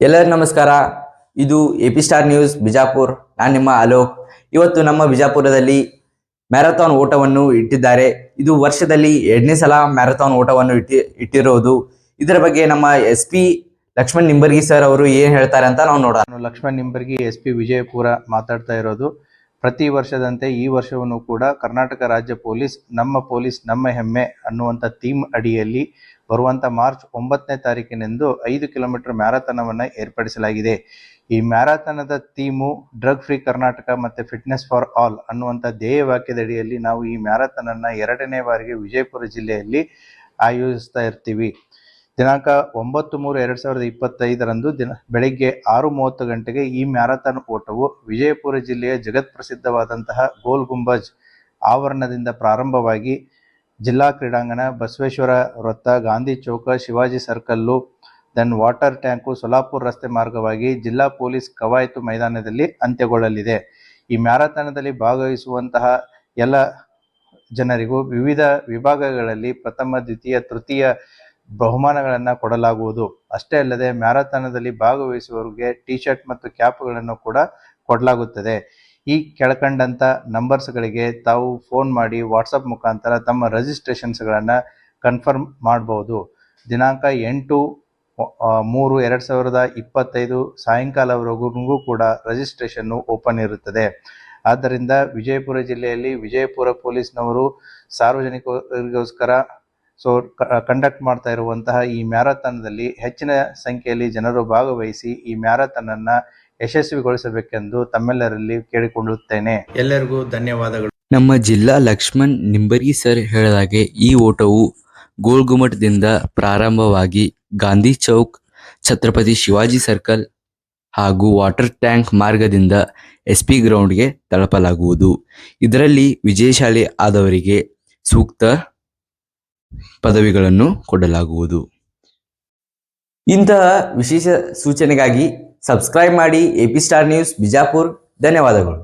ಎಲ್ಲರಿಗೂ ನಮಸ್ಕಾರ. ಇದು ಎಪಿ ಸ್ಟಾರ್ ನ್ಯೂಸ್ ಬಿಜಾಪುರ್. ನಾನು ನಿಮ್ಮ ಅಲೋಕ್. ಇವತ್ತು ನಮ್ಮ ಬಿಜಾಪುರದಲ್ಲಿ ಮ್ಯಾರಥಾನ್ ಓಟವನ್ನು ಇಟ್ಟಿದ್ದಾರೆ. ಇದು ವರ್ಷದಲ್ಲಿ 2ನೇ ಸಲ ಮ್ಯಾರಥಾನ್ ಓಟವನ್ನು ಇಟ್ಟಿರೋದು. ಇದರ ಬಗ್ಗೆ ನಮ್ಮ SP ಲಕ್ಷ್ಮಣ್ ನಿಂಬರ್ಗಿ ಸರ್ ಅವರು ಏನ್ ಹೇಳ್ತಾರೆ ಅಂತ ನಾವು ನೋಡೋಣ. ನಾನು ಲಕ್ಷ್ಮಣ್ ನಿಂಬರ್ಗಿ, SP ವಿಜಯಪುರ ಮಾತಾಡ್ತಾ ಇರೋದು. ಪ್ರತಿ ವರ್ಷದಂತೆ ಈ ವರ್ಷವನ್ನು ಕೂಡ ಕರ್ನಾಟಕ ರಾಜ್ಯ ಪೊಲೀಸ್ ನಮ್ಮ ಹೆಮ್ಮೆ ಅನ್ನುವಂಥ ಥೀಮ್ ಅಡಿಯಲ್ಲಿ ಬರುವಂಥ ಮಾರ್ಚ್ 9ನೇ ತಾರೀಕಿನಂದು 5 ಕಿಲೋಮೀಟರ್ ಮ್ಯಾರಥಾನವನ್ನು ಏರ್ಪಡಿಸಲಾಗಿದೆ. ಈ ಮ್ಯಾರಥಾನದ ಥೀಮು ಡ್ರಗ್ ಫ್ರೀ ಕರ್ನಾಟಕ ಮತ್ತು ಫಿಟ್ನೆಸ್ ಫಾರ್ ಆಲ್ ಅನ್ನುವಂಥ ಧ್ಯೇಯ ವಾಕ್ಯದಡಿಯಲ್ಲಿ ನಾವು ಈ ಮ್ಯಾರಥಾನನ್ನು 2ನೇ ಬಾರಿಗೆ ವಿಜಯಪುರ ಜಿಲ್ಲೆಯಲ್ಲಿ ಆಯೋಜಿಸ್ತಾ ಇರ್ತೀವಿ. ದಿನಾಂಕ 9/3/2025 ಬೆಳಗ್ಗೆ 6:30 ಗಂಟೆಗೆ ಈ ಮ್ಯಾರಥಾನ್ ಓಟವು ವಿಜಯಪುರ ಜಿಲ್ಲೆಯ ಜಗತ್ ಪ್ರಸಿದ್ಧವಾದಂತಹ ಗೋಲ್ ಗುಂಬಜ್ ಆವರಣದಿಂದ ಪ್ರಾರಂಭವಾಗಿ ಜಿಲ್ಲಾ ಕ್ರೀಡಾಂಗಣ, ಬಸವೇಶ್ವರ ವೃತ್ತ, ಗಾಂಧಿ ಚೌಕ, Shivaji circle, then water tank, Solapur ರಸ್ತೆ ಮಾರ್ಗವಾಗಿ ಜಿಲ್ಲಾ ಪೊಲೀಸ್ ಕವಾಯತು ಮೈದಾನದಲ್ಲಿ ಅಂತ್ಯಗೊಳ್ಳಲಿದೆ. ಈ ಮ್ಯಾರಥಾನದಲ್ಲಿ ಭಾಗವಹಿಸುವಂತಹ ಎಲ್ಲ ಜನರಿಗೂ ವಿವಿಧ ವಿಭಾಗಗಳಲ್ಲಿ ಪ್ರಥಮ, ದ್ವಿತೀಯ, ತೃತೀಯ ಬಹುಮಾನಗಳನ್ನು ಕೊಡಲಾಗುವುದು. ಅಷ್ಟೇ ಅಲ್ಲದೆ ಮ್ಯಾರಥಾನದಲ್ಲಿ ಭಾಗವಹಿಸುವವರಿಗೆ ಟಿ ಶರ್ಟ್ ಮತ್ತು ಕ್ಯಾಪ್ಗಳನ್ನು ಕೂಡ ಕೊಡಲಾಗುತ್ತದೆ. ಈ ಕೆಳಕಂಡಂಥ ನಂಬರ್ಸ್ಗಳಿಗೆ ತಾವು ಫೋನ್ ಮಾಡಿ ವಾಟ್ಸಪ್ ಮುಖಾಂತರ ತಮ್ಮ ರಿಜಿಸ್ಟ್ರೇಷನ್ಸ್ಗಳನ್ನು ಕನ್ಫರ್ಮ್ ಮಾಡ್ಬೋದು. ದಿನಾಂಕ 8/3/2025 ಸಾಯಂಕಾಲವರೆಗೂ ಕೂಡ ರಿಜಿಸ್ಟ್ರೇಷನ್ನು ಓಪನ್ ಇರುತ್ತದೆ. ಆದ್ದರಿಂದ ವಿಜಯಪುರ ಜಿಲ್ಲೆಯಲ್ಲಿ ವಿಜಯಪುರ ಪೊಲೀಸ್ನವರು ಸಾರ್ವಜನಿಕರಿಗೋಸ್ಕರ ಕಂಡಕ್ಟ್ ಮಾಡ್ತಾ ಇರುವಂತಹ ಈ ಮ್ಯಾರಥಾನದಲ್ಲಿ ಹೆಚ್ಚಿನ ಸಂಖ್ಯೆಯಲ್ಲಿ ಜನರು ಭಾಗವಹಿಸಿ ಈ ಮ್ಯಾರಥಾನನ್ನು ಯಶಸ್ವಿಗೊಳಿಸಬೇಕೆಂದು ತಮ್ಮೆಲ್ಲರಲ್ಲಿ ಕೇಳಿಕೊಳ್ಳುತ್ತೇನೆ. ಎಲ್ಲರಿಗೂ ಧನ್ಯವಾದಗಳು. ನಮ್ಮ ಜಿಲ್ಲಾ ಲಕ್ಷ್ಮಣ್ ನಿಂಬರ್ಗಿ ಸರ್ ಹೇಳಿದಾಗೆ ಈ ಓಟವು ಗೋಲ್ಗುಮಟದಿಂದ ಪ್ರಾರಂಭವಾಗಿ ಗಾಂಧಿ ಚೌಕ್, ಛತ್ರಪತಿ ಶಿವಾಜಿ ಸರ್ಕಲ್ ಹಾಗೂ ವಾಟರ್ ಟ್ಯಾಂಕ್ ಮಾರ್ಗದಿಂದ SP ಗ್ರೌಂಡ್ಗೆ ತಲುಪಲಾಗುವುದು. ಇದರಲ್ಲಿ ವಿಜಯಶಾಲಿ ಆದವರಿಗೆ ಸೂಕ್ತ ಪದವಿಗಳನ್ನು ಕೊಡಲಾಗುವುದು. ಇಂತಹ ವಿಶೇಷ ಸೂಚನೆಗಾಗಿ ಸಬ್ಸ್ಕ್ರೈಬ್ ಮಾಡಿ ಎಪಿ ಸ್ಟಾರ್ ನ್ಯೂಸ್ ಬಿಜಾಪುರ್. ಧನ್ಯವಾದಗಳು.